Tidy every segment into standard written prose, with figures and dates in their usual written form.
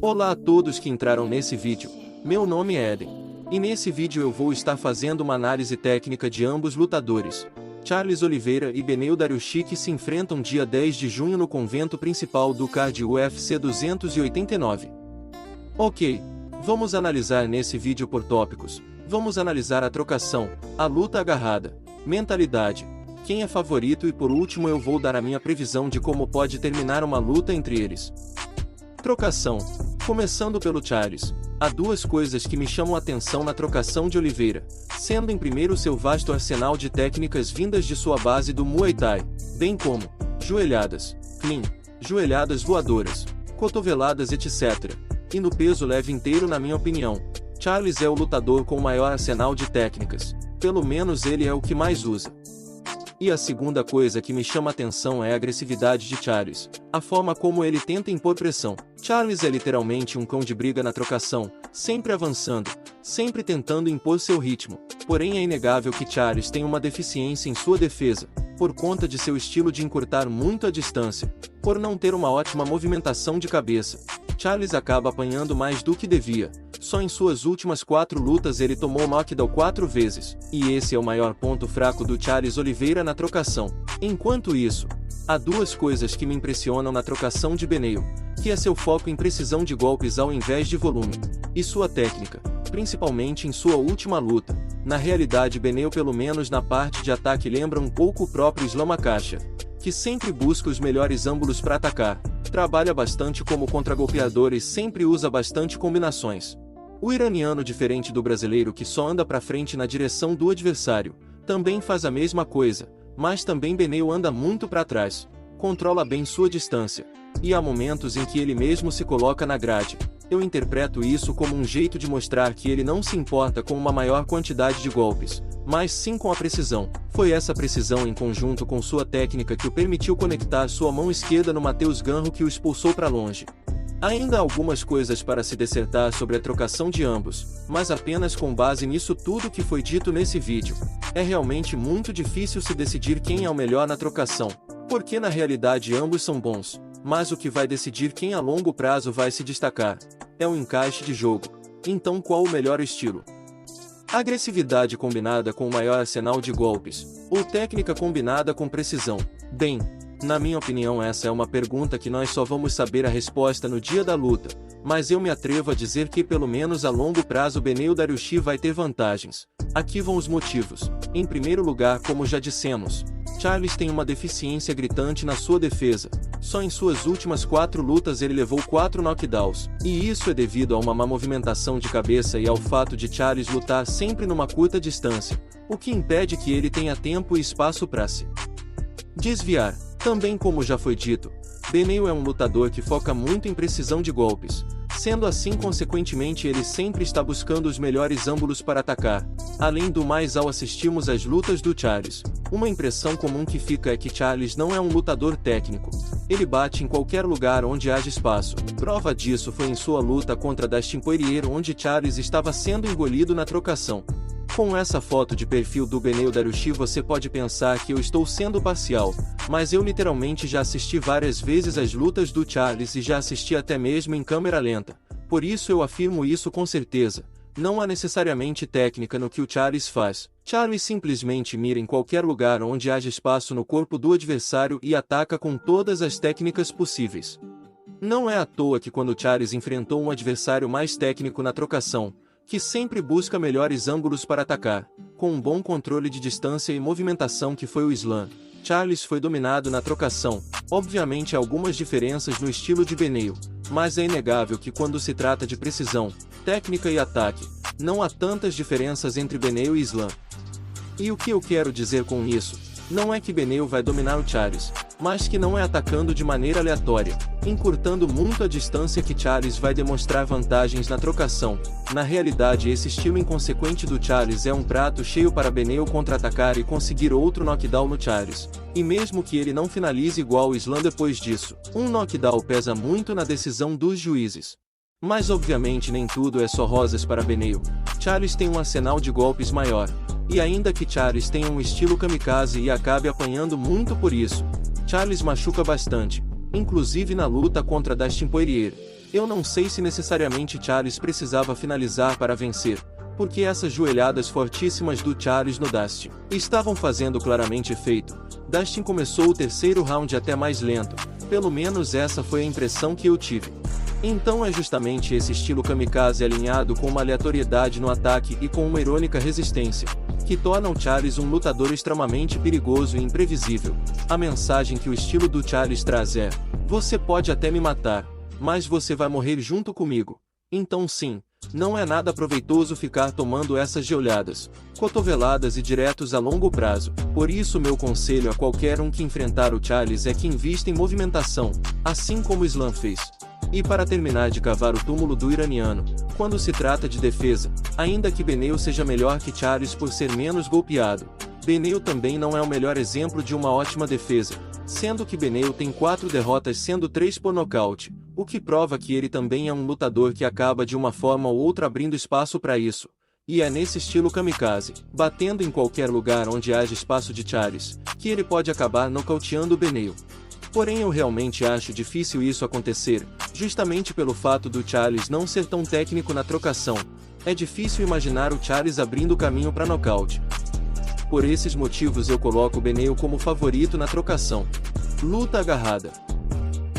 Olá a todos que entraram nesse vídeo, meu nome é Eden. E nesse vídeo eu vou estar fazendo uma análise técnica de ambos lutadores. Charles Oliveira e Beneil Dariush que se enfrentam dia 10 de junho no convento principal do card UFC 289. Ok, vamos analisar nesse vídeo por tópicos. Vamos analisar a trocação, a luta agarrada, mentalidade, quem é favorito e por último eu vou dar a minha previsão de como pode terminar uma luta entre eles. Trocação. Começando pelo Charles, há duas coisas que me chamam a atenção na trocação de Oliveira, sendo em primeiro seu vasto arsenal de técnicas vindas de sua base do Muay Thai, bem como joelhadas, clean, joelhadas voadoras, cotoveladas etc. E no peso leve inteiro na minha opinião, Charles é o lutador com o maior arsenal de técnicas, pelo menos ele é o que mais usa. E a segunda coisa que me chama a atenção é a agressividade de Charles, a forma como ele tenta impor pressão. Charles é literalmente um cão de briga na trocação, sempre avançando, sempre tentando impor seu ritmo. Porém é inegável que Charles tem uma deficiência em sua defesa, por conta de seu estilo de encurtar muito a distância, por não ter uma ótima movimentação de cabeça. Charles acaba apanhando mais do que devia. Só em suas últimas 4 lutas ele tomou knockdown 4 vezes, e esse é o maior ponto fraco do Charles Oliveira na trocação. Enquanto isso, há duas coisas que me impressionam na trocação de Beneil, que é seu foco em precisão de golpes ao invés de volume, e sua técnica, principalmente em sua última luta. Na realidade Beneil pelo menos na parte de ataque lembra um pouco o próprio Islam Makhachev, que sempre busca os melhores ângulos para atacar, trabalha bastante como contragolpeador e sempre usa bastante combinações. O iraniano, diferente do brasileiro que só anda para frente na direção do adversário, também faz a mesma coisa, mas também Beneil anda muito para trás, controla bem sua distância, e há momentos em que ele mesmo se coloca na grade. Eu interpreto isso como um jeito de mostrar que ele não se importa com uma maior quantidade de golpes, mas sim com a precisão. Foi essa precisão em conjunto com sua técnica que o permitiu conectar sua mão esquerda no Matheus Ganro que o expulsou para longe. Ainda há algumas coisas para se dissertar sobre a trocação de ambos, mas apenas com base nisso tudo que foi dito nesse vídeo. É realmente muito difícil se decidir quem é o melhor na trocação, porque na realidade ambos são bons, mas o que vai decidir quem a longo prazo vai se destacar é o encaixe de jogo. Então qual o melhor estilo? Agressividade combinada com o maior arsenal de golpes, ou técnica combinada com precisão? Bem, na minha opinião essa é uma pergunta que nós só vamos saber a resposta no dia da luta, mas eu me atrevo a dizer que pelo menos a longo prazo Beneil Dariush vai ter vantagens. Aqui vão os motivos. Em primeiro lugar, como já dissemos, Charles tem uma deficiência gritante na sua defesa. Só em suas últimas 4 lutas ele levou 4 knockdowns, e isso é devido a uma má movimentação de cabeça e ao fato de Charles lutar sempre numa curta distância, o que impede que ele tenha tempo e espaço para se desviar. Também como já foi dito, Beneil é um lutador que foca muito em precisão de golpes, sendo assim consequentemente ele sempre está buscando os melhores ângulos para atacar. Além do mais, ao assistirmos às lutas do Charles, uma impressão comum que fica é que Charles não é um lutador técnico. Ele bate em qualquer lugar onde haja espaço. Prova disso foi em sua luta contra Dustin Poirier onde Charles estava sendo engolido na trocação. Com essa foto de perfil do Beneil Dariush você pode pensar que eu estou sendo parcial, mas eu literalmente já assisti várias vezes as lutas do Charles e já assisti até mesmo em câmera lenta, por isso eu afirmo isso com certeza. Não há necessariamente técnica no que o Charles faz. Charles simplesmente mira em qualquer lugar onde haja espaço no corpo do adversário e ataca com todas as técnicas possíveis. Não é à toa que quando Charles enfrentou um adversário mais técnico na trocação, que sempre busca melhores ângulos para atacar, com um bom controle de distância e movimentação que foi o Islam, Charles foi dominado na trocação. Obviamente há algumas diferenças no estilo de Beneil, mas é inegável que quando se trata de precisão, técnica e ataque, não há tantas diferenças entre Beneil e Islam. E o que eu quero dizer com isso? Não é que Beneil vai dominar o Charles, mas que não é atacando de maneira aleatória, encurtando muito a distância que Charles vai demonstrar vantagens na trocação. Na realidade esse estilo inconsequente do Charles é um prato cheio para Beneil contra-atacar e conseguir outro knockdown no Charles. E mesmo que ele não finalize igual o Islam depois disso, um knockdown pesa muito na decisão dos juízes. Mas obviamente nem tudo é só rosas para Beneil. Charles tem um arsenal de golpes maior. E ainda que Charles tenha um estilo kamikaze e acabe apanhando muito por isso, Charles machuca bastante, inclusive na luta contra Dustin Poirier. Eu não sei se necessariamente Charles precisava finalizar para vencer, porque essas joelhadas fortíssimas do Charles no Dustin estavam fazendo claramente efeito. Dustin começou o terceiro round até mais lento, pelo menos essa foi a impressão que eu tive. Então é justamente esse estilo kamikaze alinhado com uma aleatoriedade no ataque e com uma irônica resistência, que torna o Charles um lutador extremamente perigoso e imprevisível. A mensagem que o estilo do Charles traz é: você pode até me matar, mas você vai morrer junto comigo. Então sim, não é nada proveitoso ficar tomando essas joelhadas, cotoveladas e diretos a longo prazo. Por isso meu conselho a qualquer um que enfrentar o Charles é que invista em movimentação, assim como Islam fez. E para terminar de cavar o túmulo do iraniano, quando se trata de defesa, ainda que Beneil seja melhor que Charles por ser menos golpeado, Beneil também não é o melhor exemplo de uma ótima defesa, sendo que Beneil tem 4 derrotas sendo 3 por nocaute, o que prova que ele também é um lutador que acaba de uma forma ou outra abrindo espaço para isso. E é nesse estilo kamikaze, batendo em qualquer lugar onde haja espaço de Charles, que ele pode acabar nocauteando Beneil. Porém eu realmente acho difícil isso acontecer, justamente pelo fato do Charles não ser tão técnico na trocação. É difícil imaginar o Charles abrindo o caminho para nocaute. Por esses motivos eu coloco Beneil como favorito na trocação. Luta agarrada.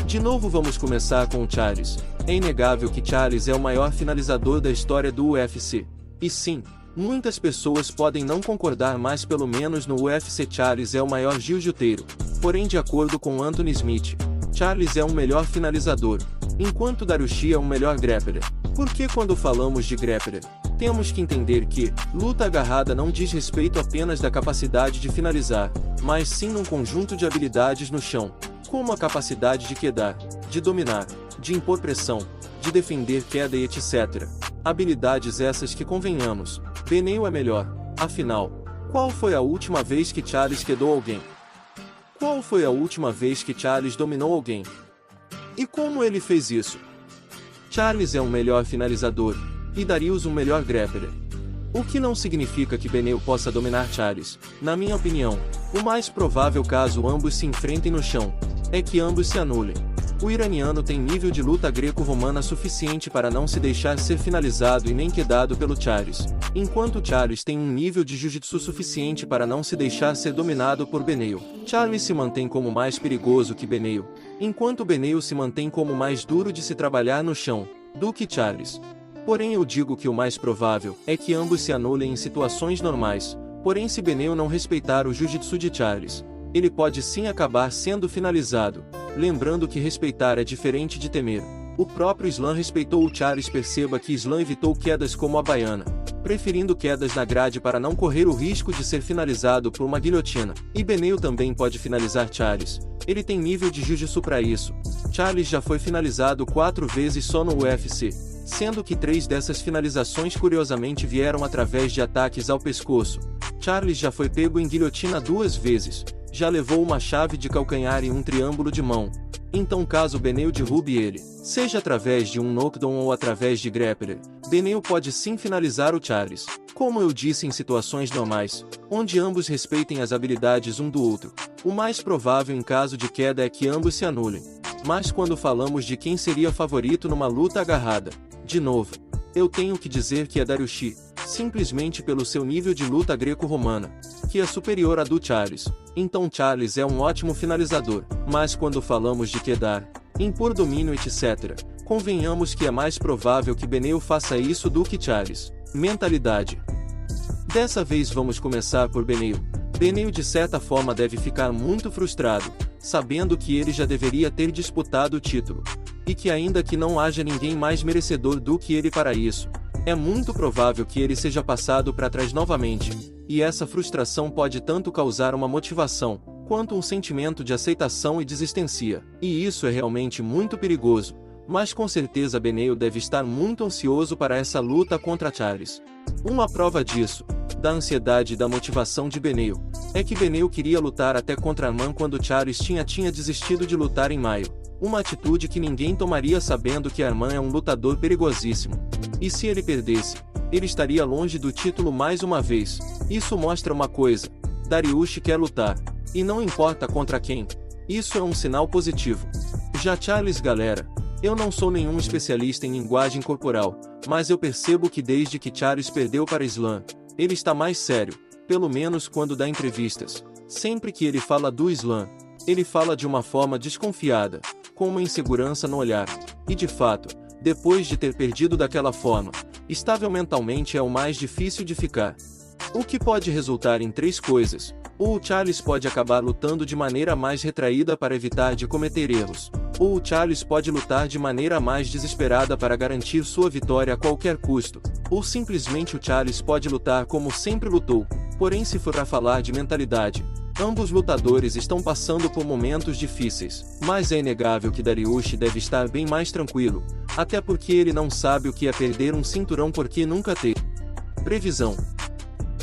De novo vamos começar com o Charles. É inegável que Charles é o maior finalizador da história do UFC. E sim, muitas pessoas podem não concordar, mas pelo menos no UFC Charles é o maior jiu-jiteiro. Porém, de acordo com Anthony Smith, Charles é um melhor finalizador, enquanto Dariush é um melhor grappler. Porque quando falamos de grappler, temos que entender que luta agarrada não diz respeito apenas da capacidade de finalizar, mas sim num conjunto de habilidades no chão, como a capacidade de quedar, de dominar, de impor pressão, de defender queda e etc. Habilidades essas que, convenhamos, Beneil é melhor. Afinal, qual foi a última vez que Charles quedou alguém? Qual foi a última vez que Charles dominou alguém? E como ele fez isso? Charles é um melhor finalizador, e Darius um melhor grappler. O que não significa que Beneil possa dominar Charles. Na minha opinião, o mais provável caso ambos se enfrentem no chão, é que ambos se anulem. O iraniano tem nível de luta greco-romana suficiente para não se deixar ser finalizado e nem quedado pelo Charles, enquanto Charles tem um nível de jiu-jitsu suficiente para não se deixar ser dominado por Beneil. Charles se mantém como mais perigoso que Beneil, enquanto Beneil se mantém como mais duro de se trabalhar no chão do que Charles. Porém eu digo que o mais provável é que ambos se anulem em situações normais. Porém, se Beneil não respeitar o jiu-jitsu de Charles, ele pode sim acabar sendo finalizado. Lembrando que respeitar é diferente de temer. O próprio Islam respeitou o Charles. Perceba que Islam evitou quedas como a baiana, preferindo quedas na grade para não correr o risco de ser finalizado por uma guilhotina. E Beneil também pode finalizar Charles. Ele tem nível de jiu-jitsu para isso. Charles já foi finalizado 4 vezes só no UFC, sendo que 3 dessas finalizações curiosamente vieram através de ataques ao pescoço. Charles já foi pego em guilhotina 2 vezes. Já levou uma chave de calcanhar e um triângulo de mão. Então caso Beneil derrube ele, seja através de um knockdown ou através de grappler, Beneil pode sim finalizar o Charles. Como eu disse, em situações normais, onde ambos respeitem as habilidades um do outro, o mais provável em caso de queda é que ambos se anulem. Mas quando falamos de quem seria favorito numa luta agarrada, de novo, eu tenho que dizer que é Dariush, simplesmente pelo seu nível de luta greco-romana, que é superior à do Charles. Então Charles é um ótimo finalizador, mas quando falamos de quedar, impor domínio etc., convenhamos que é mais provável que Beneil faça isso do que Charles. Mentalidade. Dessa vez vamos começar por Beneil. Beneil de certa forma deve ficar muito frustrado, sabendo que ele já deveria ter disputado o título, e que ainda que não haja ninguém mais merecedor do que ele para isso, é muito provável que ele seja passado para trás novamente, e essa frustração pode tanto causar uma motivação, quanto um sentimento de aceitação e desistência. E isso é realmente muito perigoso, mas com certeza Beneil deve estar muito ansioso para essa luta contra Charles. Uma prova disso, da ansiedade e da motivação de Beneil, é que Beneil queria lutar até contra Arman quando Charles tinha desistido de lutar em maio. Uma atitude que ninguém tomaria sabendo que Arman é um lutador perigosíssimo. E se ele perdesse, ele estaria longe do título mais uma vez. Isso mostra uma coisa: Dariush quer lutar, e não importa contra quem. Isso é um sinal positivo. Já Charles, galera, Eu não sou nenhum especialista em linguagem corporal, mas eu percebo que desde que Charles perdeu para Islam, ele está mais sério, pelo menos quando dá entrevistas. Sempre que ele fala do Islã, ele fala de uma forma desconfiada, com uma insegurança no olhar. E de fato, depois de ter perdido daquela forma, estável mentalmente é o mais difícil de ficar. O que pode resultar em três coisas. Ou o Charles pode acabar lutando de maneira mais retraída para evitar de cometer erros, ou o Charles pode lutar de maneira mais desesperada para garantir sua vitória a qualquer custo, ou simplesmente o Charles pode lutar como sempre lutou. Porém, se for para falar de mentalidade, ambos lutadores estão passando por momentos difíceis, mas é inegável que Dariush deve estar bem mais tranquilo, até porque ele não sabe o que é perder um cinturão porque nunca teve. Previsão.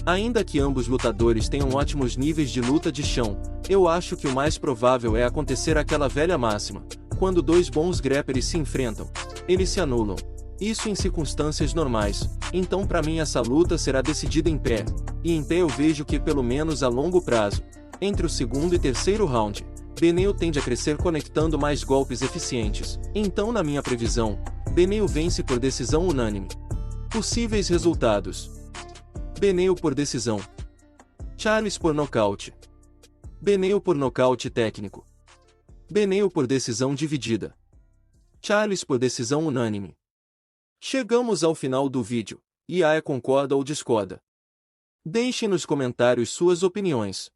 Ainda que ambos lutadores tenham ótimos níveis de luta de chão, eu acho que o mais provável é acontecer aquela velha máxima: quando dois bons grapplers se enfrentam, eles se anulam. Isso em circunstâncias normais. Então para mim essa luta será decidida em pé, e em pé eu vejo que pelo menos a longo prazo, entre o segundo e terceiro round, Beneil tende a crescer conectando mais golpes eficientes. Então na minha previsão, Beneil vence por decisão unânime. Possíveis resultados: Beneil por decisão, Charles por nocaute, Beneil por nocaute técnico, Beneil por decisão dividida, Charles por decisão unânime. Chegamos ao final do vídeo, e Aya concorda ou discorda? Deixe nos comentários suas opiniões.